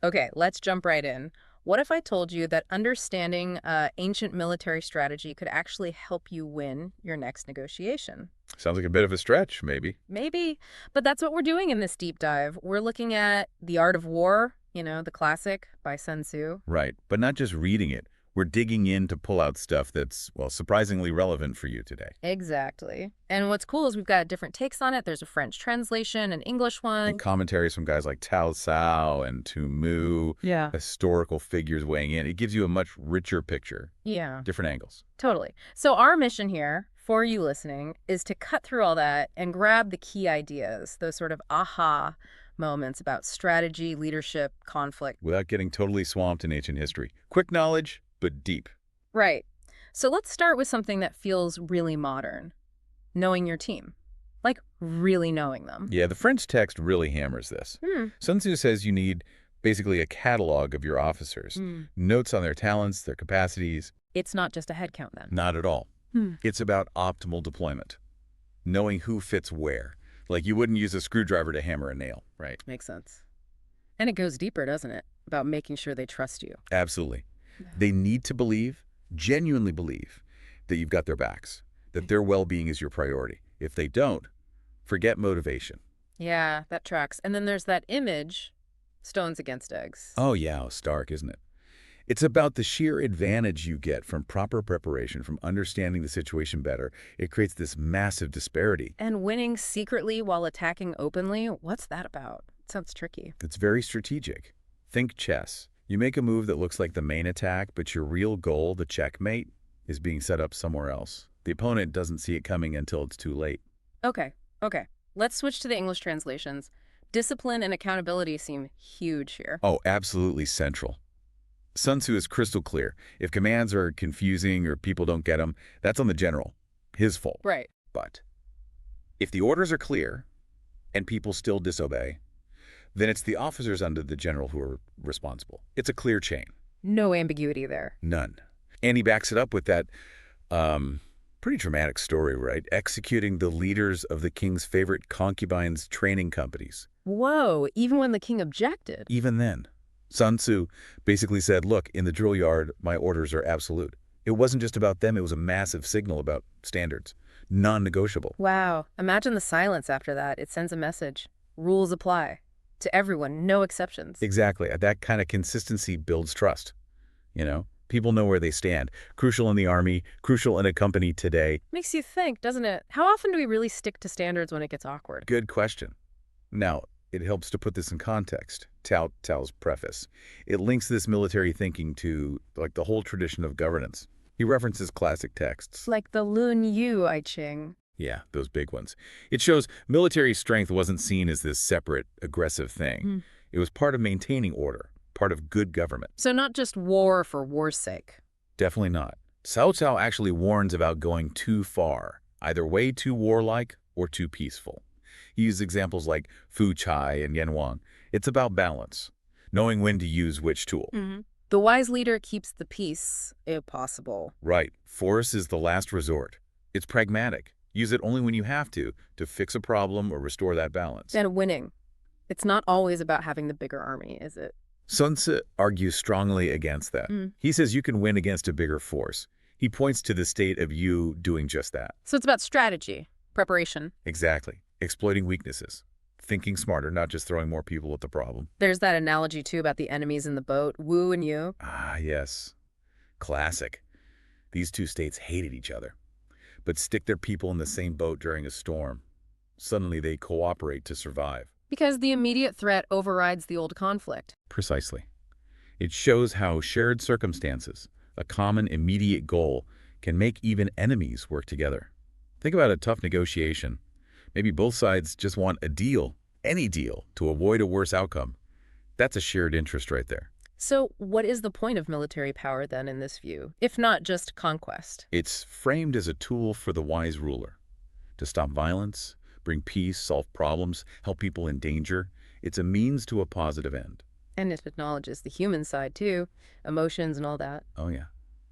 Okay, let's jump right in. What if I told you that understanding ancient military strategy could actually help you win your next negotiation? Sounds like a bit of a stretch, maybe. Maybe, but that's what we're doing in this deep dive. We're looking at The Art of War, the classic by Sun Tzu. Right. But not just reading it. We're digging in to pull out stuff that's, well, surprisingly relevant for you today. Exactly. And what's cool is we've got different takes on it. There's a French translation, an English And one. commentaries from guys like Tao Tzu and Tu Mu, Yeah. historical figures weighing in. It gives you a much richer picture, Yeah, different angles. totally. So our mission here for you listening is to cut through all that and grab the key ideas, those sort of aha moments about strategy, leadership, conflict. Without getting totally swamped in ancient history. Quick knowledge, but deep. Right. So let's start with something that feels really modern. Knowing your team. Like really knowing them. Yeah, the French text really hammers this. Hmm. Sun Tzu says you need basically a catalog of your officers, notes on their talents, their capacities. It's not just a head count then. Not at all. Hmm. It's about optimal deployment, knowing who fits where. Like you wouldn't use a screwdriver to hammer a nail, right? Makes sense. And it goes deeper, doesn't it? About making sure they trust you. Absolutely. They need to believe, genuinely believe, that you've got their backs, that their well-being is your priority. If they don't, forget motivation. Yeah, that tracks. And then there's that image, stones against eggs. Oh yeah, stark, isn't it? It's about the sheer advantage you get from proper preparation, from understanding the situation better. It creates this massive disparity. And winning secretly while attacking openly, what's that about? Sounds tricky. It's very strategic. Think chess. You make a move that looks like the main attack, but your real goal, the checkmate, is being set up somewhere else. The opponent doesn't see it coming until it's too late. Okay. Let's switch to the English translations. Discipline and accountability seem huge here. Oh, absolutely central. Sun Tzu is crystal clear. If commands are confusing or people don't get them, that's on the general. His fault. Right. But if the orders are clear and people still disobey, then it's the officers under the general who are responsible. It's a clear chain. No ambiguity there. None. And he backs it up with that pretty dramatic story, right? Executing the leaders of the king's favorite concubines' training companies. Whoa, even when the king objected. Even then, Sun Tzu basically said, look, in the drill yard, my orders are absolute. It wasn't just about them. It was a massive signal about standards, non-negotiable. Wow, imagine the silence after that. It sends a message. Rules apply. To everyone, no exceptions. Exactly. That kind of consistency builds trust. People know where they stand. Crucial in the army, crucial in a company today. Makes you think, doesn't it? How often do we really stick to standards when it gets awkward? Good question. Now, it helps to put this in context. Tao's preface. It links this military thinking to, like, the whole tradition of governance. He references classic texts. Like the Lun Yu I Ching. Yeah, those big ones. It shows military strength wasn't seen as this separate, aggressive thing. It was part of maintaining order, part of good government. So not just war for war's sake. Definitely not. Cao Cao actually warns about going too far, either way too warlike or too peaceful. He uses examples like Fu Chai and Yan Wang. It's about balance, knowing when to use which tool. The wise leader keeps the peace, if possible. Right. Force is the last resort. It's pragmatic. Use it only when you have to fix a problem or restore that balance. And winning. It's not always about having the bigger army, is it? Sun Tzu argues strongly against that. He says you can win against a bigger force. He points to the state of you doing just that. So it's about strategy, preparation. Exactly. Exploiting weaknesses. Thinking smarter, not just throwing more people at the problem. There's that analogy, too, about the enemies in the boat, Wu and Yu. Ah, yes. Classic. These two states hated each other, but stick their people in the same boat during a storm. Suddenly they cooperate to survive. Because the immediate threat overrides the old conflict. Precisely. It shows how shared circumstances, a common immediate goal, can make even enemies work together. Think about a tough negotiation. Maybe both sides just want a deal, any deal, to avoid a worse outcome. That's a shared interest right there. So what is the point of military power, then, in this view, if not just conquest? It's framed as a tool for the wise ruler to stop violence, bring peace, solve problems, help people in danger. It's a means to a positive end. And it acknowledges the human side, too, emotions and all that. Oh, yeah.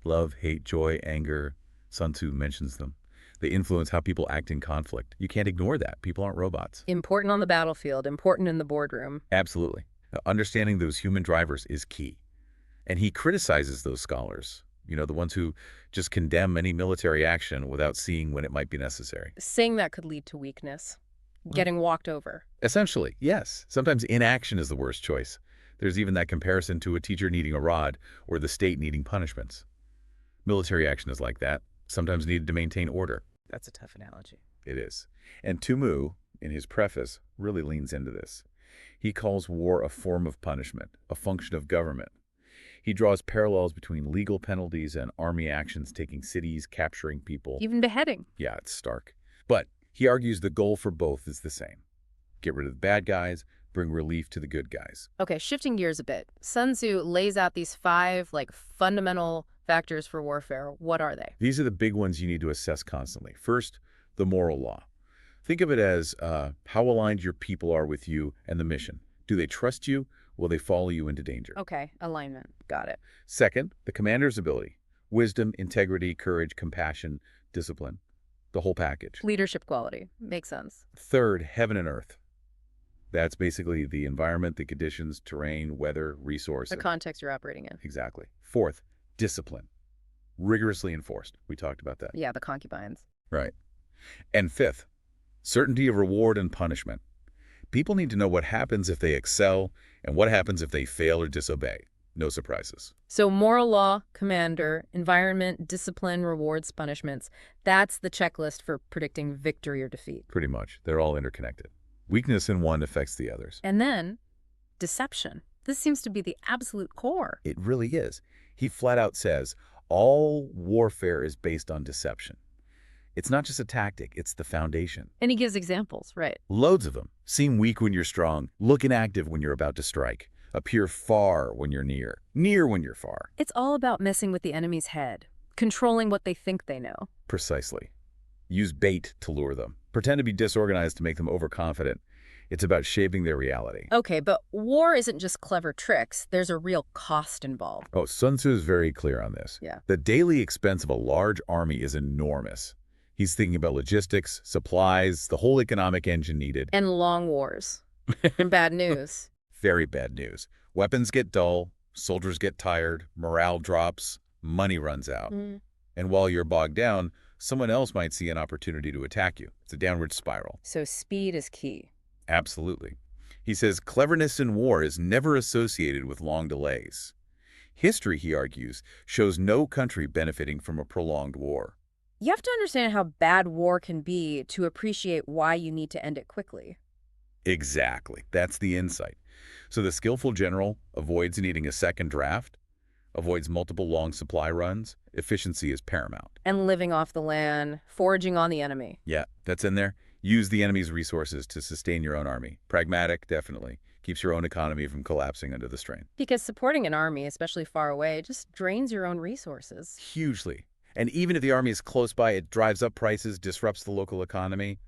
Love, hate, joy, anger. Sun Tzu mentions them. They influence how people act in conflict. You can't ignore that. People aren't robots. Important on the battlefield, important in the boardroom. Absolutely. Understanding those human drivers is key. And he criticizes those scholars, the ones who just condemn any military action without seeing when it might be necessary. Saying that could lead to weakness, getting walked over. Essentially, yes. Sometimes inaction is the worst choice. There's even that comparison to a teacher needing a rod or the state needing punishments. Military action is like that, sometimes needed to maintain order. That's a tough analogy. It is. And Tumu, in his preface, really leans into this. He calls war a form of punishment, a function of government. He draws parallels between legal penalties and army actions taking cities, capturing people. Even beheading. Yeah, it's stark. But he argues the goal for both is the same. Get rid of the bad guys, bring relief to the good guys. Okay, shifting gears a bit. Sun Tzu lays out these 5, fundamental factors for warfare. What are they? These are the big ones you need to assess constantly. First, the moral law. Think of it as how aligned your people are with you and the mission. Do they trust you? Will they follow you into danger? Okay, alignment. Got it. Second, the commander's ability. Wisdom, integrity, courage, compassion, discipline. The whole package. Leadership quality. Makes sense. Third, heaven and earth. That's basically the environment, the conditions, terrain, weather, resources. The context you're operating in. Exactly. Fourth, discipline. Rigorously enforced. We talked about that. Yeah, the concubines. Right. And fifth, certainty of reward and punishment. People need to know what happens if they excel and what happens if they fail or disobey. No surprises. So moral law, commander, environment, discipline, rewards, punishments. That's the checklist for predicting victory or defeat. Pretty much. They're all interconnected. Weakness in one affects the others. And then, deception. This seems to be the absolute core. It really is. He flat out says, all warfare is based on deception. It's not just a tactic, it's the foundation. And he gives examples, right? Loads of them. Seem weak when you're strong, look inactive when you're about to strike, appear far when you're near, near when you're far. It's all about messing with the enemy's head, controlling what they think they know. Precisely. Use bait to lure them. Pretend to be disorganized to make them overconfident. It's about shaping their reality. Okay, but war isn't just clever tricks. There's a real cost involved. Oh, Sun Tzu is very clear on this. Yeah. The daily expense of a large army is enormous. He's thinking about logistics, supplies, the whole economic engine needed. And long wars. And bad news. Very bad news. Weapons get dull, soldiers get tired, morale drops, money runs out. And while you're bogged down, someone else might see an opportunity to attack you. It's a downward spiral. So speed is key. Absolutely. He says cleverness in war is never associated with long delays. History, he argues, shows no country benefiting from a prolonged war. You have to understand how bad war can be to appreciate why you need to end it quickly. Exactly. That's the insight. So the skillful general avoids needing a second draft, avoids multiple long supply runs. Efficiency is paramount. And living off the land, foraging on the enemy. Yeah, that's in there. Use the enemy's resources to sustain your own army. Pragmatic, definitely. Keeps your own economy from collapsing under the strain. Because supporting an army, especially far away, just drains your own resources. Hugely. And even if the army is close by, it drives up prices, disrupts the local economy.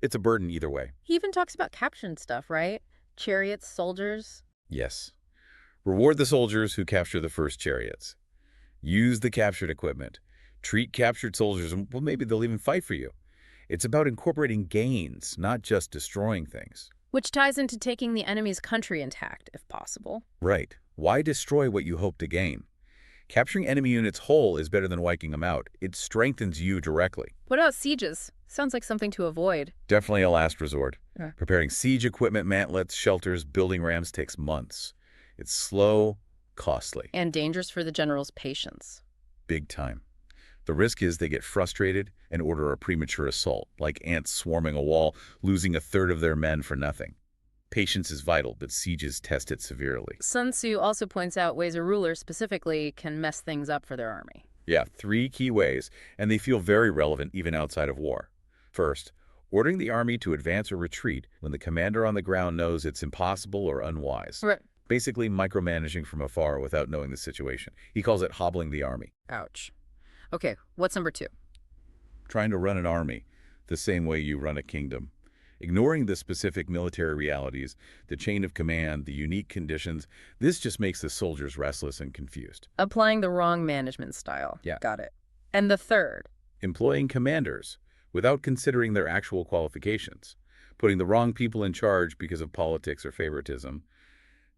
It's a burden either way. He even talks about capturing stuff, right? Chariots, soldiers. Yes. Reward the soldiers who capture the first chariots. Use the captured equipment. Treat captured soldiers, and well, maybe they'll even fight for you. It's about incorporating gains, not just destroying things. Which ties into taking the enemy's country intact, if possible. Right. Why destroy what you hope to gain? Capturing enemy units whole is better than wiping them out. It strengthens you directly. What about sieges? Sounds like something to avoid. Definitely a last resort. Yeah. Preparing siege equipment, mantlets, shelters, building rams takes months. It's slow, costly. And dangerous for the general's patience. Big time. The risk is they get frustrated and order a premature assault, like ants swarming a wall, losing a third of their men for nothing. Patience is vital, but sieges test it severely. Sun Tzu also points out ways a ruler specifically can mess things up for their army. Yeah, 3 key ways, and they feel very relevant even outside of war. First, ordering the army to advance or retreat when the commander on the ground knows it's impossible or unwise. Right. Basically micromanaging from afar without knowing the situation. He calls it hobbling the army. Ouch. Okay, what's number 2? Trying to run an army the same way you run a kingdom. Ignoring the specific military realities, the chain of command, the unique conditions, this just makes the soldiers restless and confused. Applying the wrong management style. Yeah. Got it. And the third? Employing commanders without considering their actual qualifications. Putting the wrong people in charge because of politics or favoritism.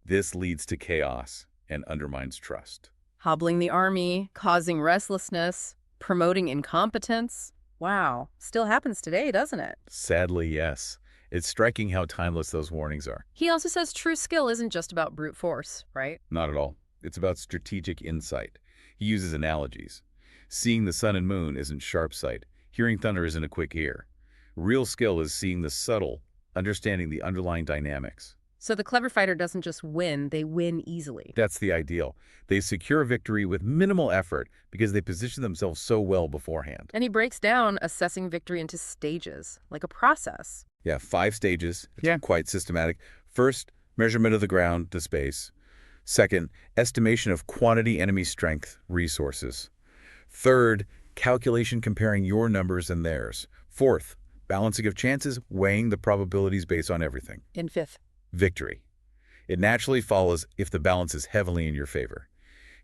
This leads to chaos and undermines trust. Hobbling the army, causing restlessness, promoting incompetence. Wow, still happens today, doesn't it? Sadly, yes. It's striking how timeless those warnings are. He also says true skill isn't just about brute force, right? Not at all. It's about strategic insight. He uses analogies. Seeing the sun and moon isn't sharp sight. Hearing thunder isn't a quick ear. Real skill is seeing the subtle, understanding the underlying dynamics. So the clever fighter doesn't just win, they win easily. That's the ideal. They secure victory with minimal effort because they position themselves so well beforehand. And he breaks down assessing victory into stages, like a process. Yeah, 5 stages. It's quite systematic. First, measurement of the ground to space. Second, estimation of quantity enemy strength, resources. Third, calculation comparing your numbers and theirs. Fourth, balancing of chances, weighing the probabilities based on everything. In fifth. Victory. It naturally follows if the balance is heavily in your favor.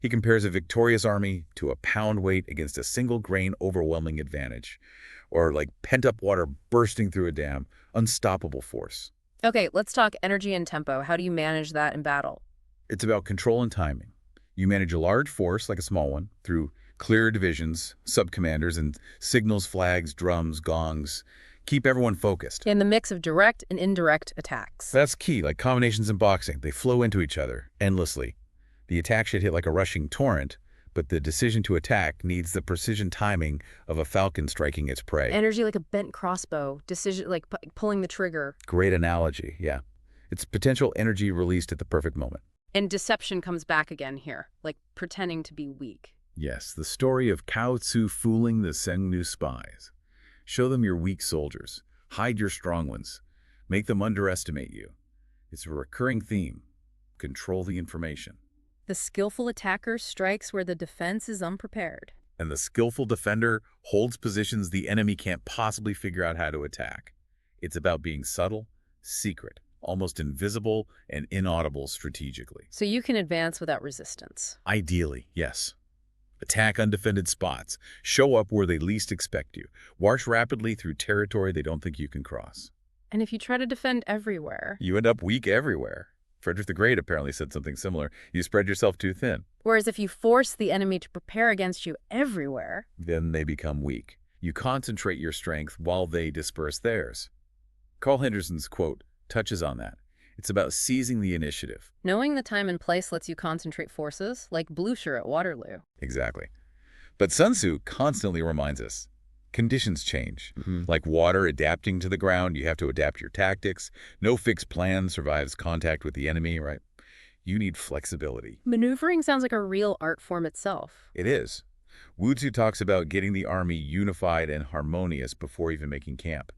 He compares a victorious army to a pound weight against a single grain overwhelming advantage, or like pent-up water bursting through a dam, unstoppable force. Okay, let's talk energy and tempo. How do you manage that in battle? It's about control and timing. You manage a large force, like a small one, through clear divisions, sub-commanders, and signals, flags, drums, gongs. Keep everyone focused. In the mix of direct and indirect attacks. That's key, like combinations in boxing. They flow into each other endlessly. The attack should hit like a rushing torrent, but the decision to attack needs the precision timing of a falcon striking its prey. Energy like a bent crossbow, decision like pulling the trigger. Great analogy, yeah. It's potential energy released at the perfect moment. And deception comes back again here, like pretending to be weak. Yes, the story of Sun Tzu fooling the Sengnu spies. Show them your weak soldiers. Hide your strong ones. Make them underestimate you. It's a recurring theme. Control the information. The skillful attacker strikes where the defense is unprepared. And the skillful defender holds positions the enemy can't possibly figure out how to attack. It's about being subtle, secret, almost invisible, and inaudible strategically. So you can advance without resistance. Ideally, yes. Attack undefended spots. Show up where they least expect you. March rapidly through territory they don't think you can cross. And if you try to defend everywhere, You end up weak everywhere. Frederick the Great apparently said something similar. You spread yourself too thin. whereas if you force the enemy to prepare against you everywhere, Then they become weak. You concentrate your strength while they disperse theirs. Carl Henderson's quote touches on that. It's about seizing the initiative. knowing the time and place lets you concentrate forces, like Blucher at Waterloo. Exactly. But Sun Tzu constantly reminds us, conditions change. Like water adapting to the ground, you have to adapt your tactics. No fixed plan survives contact with the enemy, right? You need flexibility. Maneuvering sounds like a real art form itself. It is. Wu Tzu talks about getting the army unified and harmonious before even making camp.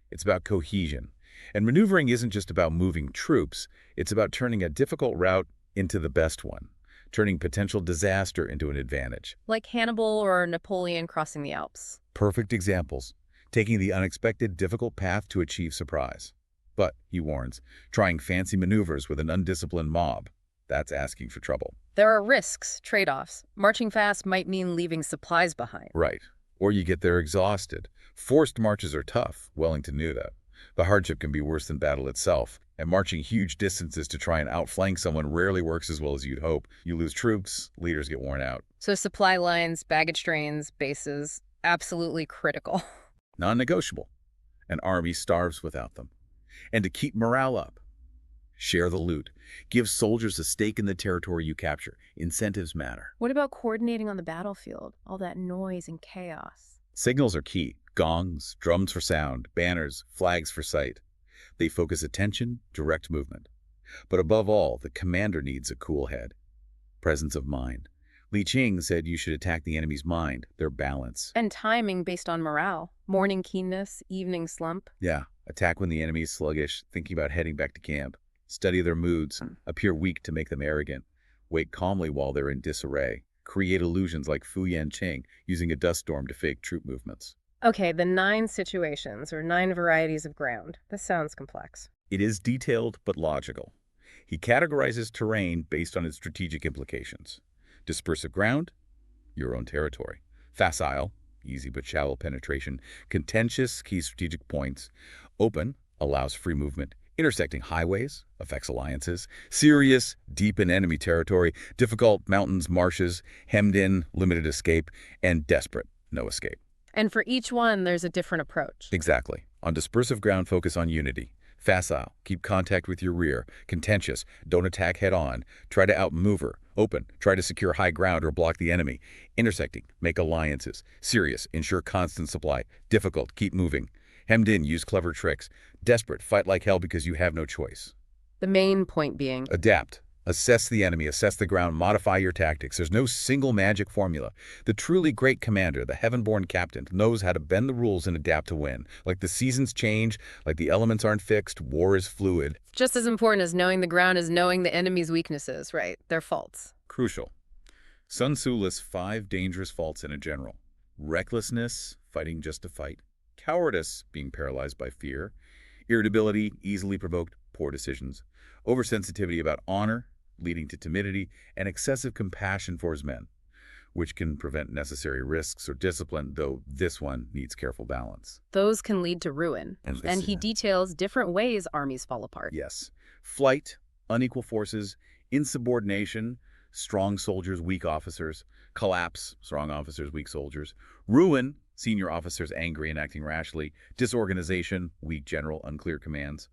It's about cohesion. And maneuvering isn't just about moving troops. It's about turning a difficult route into the best one, turning potential disaster into an advantage. Like Hannibal or Napoleon crossing the Alps. Perfect examples, taking the unexpected, difficult path to achieve surprise. But, he warns, trying fancy maneuvers with an undisciplined mob, that's asking for trouble. There are risks, trade-offs. Marching fast might mean leaving supplies behind. Right. Or you get there exhausted. Forced marches are tough. Wellington knew that. The hardship can be worse than battle itself, and marching huge distances to try and outflank someone rarely works as well as you'd hope. You lose troops, leaders get worn out. So supply lines, baggage trains, bases, absolutely critical. Non-negotiable. An army starves without them. And to keep morale up, share the loot. Give soldiers a stake in the territory you capture. Incentives matter. What about coordinating on the battlefield? All that noise and chaos. Signals are key. Gongs, drums for sound, banners, flags for sight. They focus attention, direct movement. But above all, the commander needs a cool head. Presence of mind. Li Qing said you should attack the enemy's mind, their balance. And timing based on morale. Morning keenness, evening slump. Yeah, attack when the enemy is sluggish, thinking about heading back to camp. Study their moods, appear weak to make them arrogant. Wait calmly while they're in disarray. Create illusions like Fu Yanqing, using a dust storm to fake troop movements. Okay, the 9 situations, or 9 varieties of ground. This sounds complex. It is detailed but logical. He categorizes terrain based on its strategic implications. Dispersive ground, your own territory. Facile, easy but shallow penetration. Contentious, key strategic points. Open, allows free movement. Intersecting highways affects alliances. Serious, deep in enemy territory. Difficult, mountains, marshes. Hemmed in, limited escape. And desperate, no escape. And for each one, there's a different approach. Exactly. On dispersive ground, focus on unity. Facile, keep contact with your rear. Contentious, don't attack head-on. Try to outmaneuver her. Open, try to secure high ground or block the enemy. Intersecting, make alliances. Serious, ensure constant supply. Difficult, keep moving. Hemmed in, use clever tricks. Desperate, fight like hell because you have no choice. The main point being, Adapt. Assess the enemy, assess the ground, modify your tactics. There's no single magic formula. The truly great commander, the heaven-born captain, knows how to bend the rules and adapt to win. Like the seasons change, like the elements aren't fixed, war is fluid. just as important as knowing the ground is knowing the enemy's weaknesses, right? Their faults. Crucial. Sun Tzu lists 5 dangerous faults in a general. Recklessness, fighting just to fight. Cowardice, being paralyzed by fear. Irritability, easily provoked, poor decisions. Oversensitivity about honor, leading to timidity, and excessive compassion for his men, which can prevent necessary risks or discipline, though this one needs careful balance. Those can lead to ruin. And he details different ways armies fall apart. Yes. Flight, unequal forces, insubordination, strong soldiers, weak officers. Collapse, strong officers, weak soldiers. Ruin, senior officers angry and acting rashly. Disorganization, weak general, unclear commands.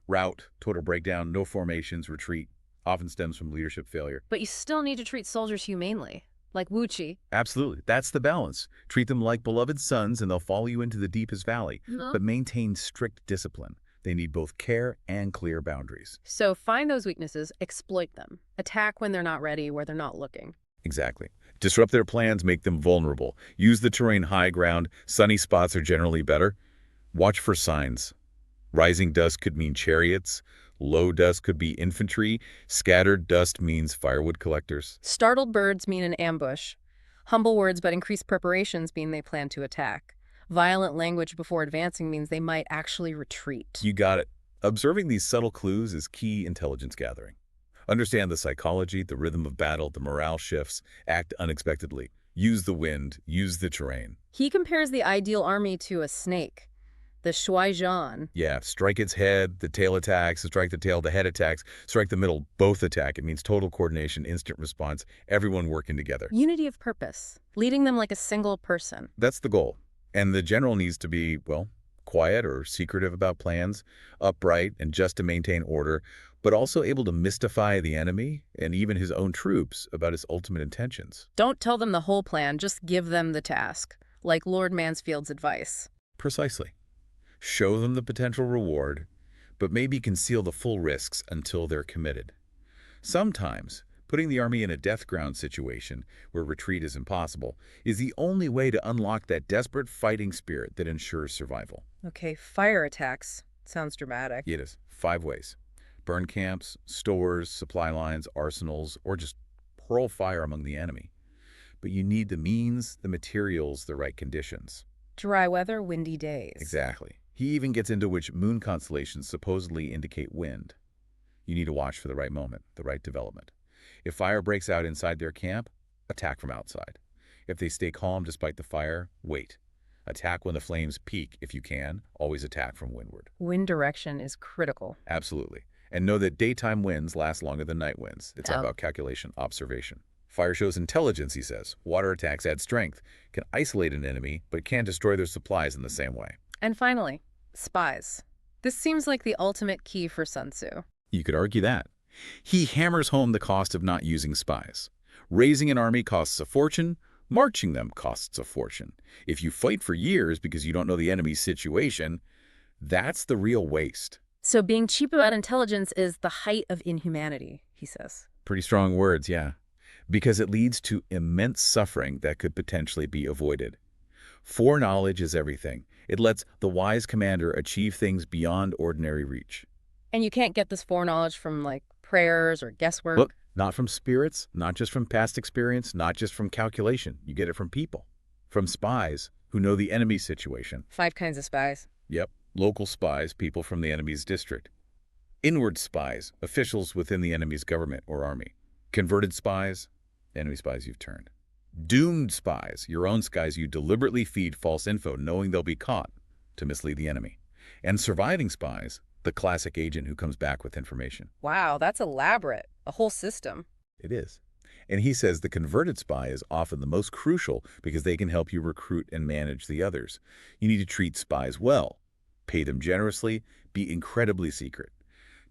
Rout, total breakdown, no formations, retreat, often stems from leadership failure. But you still need to treat soldiers humanely, like Wu Chi. Absolutely. That's the balance. Treat them like beloved sons and they'll follow you into the deepest valley. But maintain strict discipline. They need both care and clear boundaries. So find those weaknesses, exploit them. Attack when they're not ready, where they're not looking. Exactly. Disrupt their plans, make them vulnerable. Use the terrain high ground. Sunny spots are generally better. Watch for signs. Rising dust could mean chariots. Low dust could be infantry. Scattered dust means firewood collectors. Startled birds mean an ambush. Humble words but increased preparations mean they plan to attack. Violent language before advancing means they might actually retreat. You got it. Observing these subtle clues is key intelligence gathering. Understand the psychology, the rhythm of battle, the morale shifts. Act unexpectedly. Use the wind. Use the terrain. He compares the ideal army to a snake. The shuai-zhan. Yeah, strike its head, the tail attacks, strike the tail, the head attacks, strike the middle, both attack. It means total coordination, instant response, everyone working together. Unity of purpose, leading them like a single person. That's the goal. And the general needs to be, well, quiet or secretive about plans, upright and just to maintain order, but also able to mystify the enemy and even his own troops about his ultimate intentions. Don't tell them the whole plan, just give them the task, like Lord Mansfield's advice. Precisely. Show them the potential reward, but maybe conceal the full risks until they're committed. Sometimes, putting the army in a death ground situation where retreat is impossible is the only way to unlock that desperate fighting spirit that ensures survival. Okay, fire attacks. Sounds dramatic. It is 5 ways. Burn camps, stores, supply lines, arsenals, or just hurl fire among the enemy. But you need the means, the materials, the right conditions. Dry weather, windy days. Exactly. He even gets into which moon constellations supposedly indicate wind. You need to watch for the right moment, the right development. If fire breaks out inside their camp, attack from outside. If they stay calm despite the fire, wait. Attack when the flames peak if you can. Always attack from windward. Wind direction is critical. Absolutely. And know that daytime winds last longer than night winds. It's all about calculation, observation. Fire shows intelligence, he says. Water attacks add strength, can isolate an enemy, but can't destroy their supplies in the same way. And finally, spies. This seems like the ultimate key for Sun Tzu. You could argue that. He hammers home the cost of not using spies. Raising an army costs a fortune. Marching them costs a fortune. If you fight for years because you don't know the enemy's situation, that's the real waste. So being cheap about intelligence is the height of inhumanity, he says. Pretty strong words, yeah. Because it leads to immense suffering that could potentially be avoided. Foreknowledge is everything. It lets the wise commander achieve things beyond ordinary reach. And you can't get this foreknowledge from, like, prayers or guesswork. Look, not from spirits, not just from past experience, not just from calculation. You get it from people. From spies who know the enemy's situation. 5 kinds of spies. Yep, local spies, people from the enemy's district. Inward spies, officials within the enemy's government or army. Converted spies, enemy spies you've turned. Doomed spies, your own spies you deliberately feed false info knowing they'll be caught to mislead the enemy. And surviving spies, the classic agent who comes back with information. Wow, that's elaborate. A whole system. It is. And he says the converted spy is often the most crucial because they can help you recruit and manage the others. You need to treat spies well, pay them generously, be incredibly secret.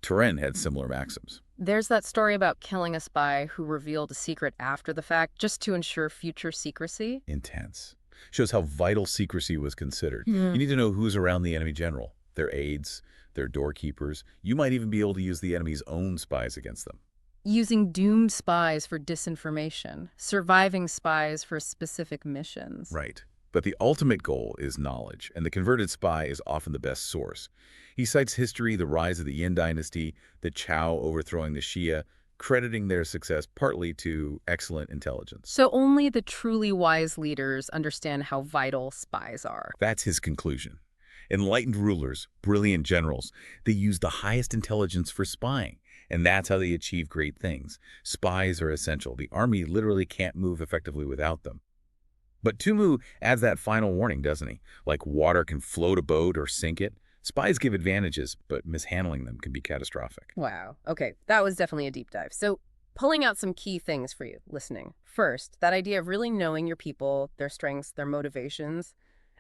Turenne had similar maxims. There's that story about killing a spy who revealed a secret after the fact just to ensure future secrecy. Intense. Shows how vital secrecy was considered. Hmm. You need to know who's around the enemy general, their aides, their doorkeepers. You might even be able to use the enemy's own spies against them. Using doomed spies for disinformation, surviving spies for specific missions. Right. But the ultimate goal is knowledge, and the converted spy is often the best source. He cites history, the rise of the Yin dynasty, the Chao overthrowing the Xia, crediting their success partly to excellent intelligence. So only the truly wise leaders understand how vital spies are. That's his conclusion. Enlightened rulers, brilliant generals, they use the highest intelligence for spying. And that's how they achieve great things. Spies are essential. The army literally can't move effectively without them. But Tumu adds that final warning, doesn't he? Like water can float a boat or sink it. Spies give advantages, but mishandling them can be catastrophic. Wow. Okay, that was definitely a deep dive. So pulling out some key things for you listening. First, that idea of really knowing your people, their strengths, their motivations,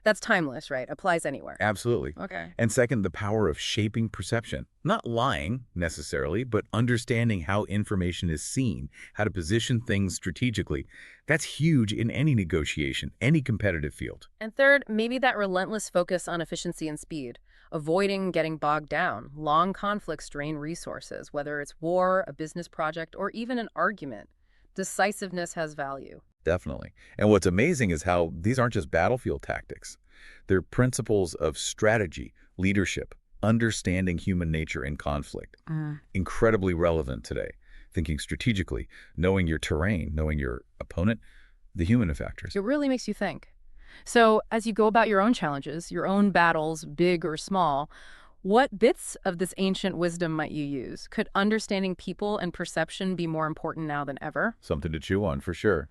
that's timeless, right? Applies anywhere. Absolutely. Okay. And second, the power of shaping perception. Not lying, necessarily, but understanding how information is seen, how to position things strategically. That's huge in any negotiation, any competitive field. And third, maybe that relentless focus on efficiency and speed, avoiding getting bogged down. Long conflicts drain resources, whether it's war, a business project, or even an argument. Decisiveness has value. Definitely. And what's amazing is how these aren't just battlefield tactics. They're principles of strategy, leadership, understanding human nature in conflict. Incredibly relevant today. Thinking strategically, knowing your terrain, knowing your opponent, the human factors. It really makes you think. So, as you go about your own challenges, your own battles, big or small, what bits of this ancient wisdom might you use? Could understanding people and perception be more important now than ever? Something to chew on for sure.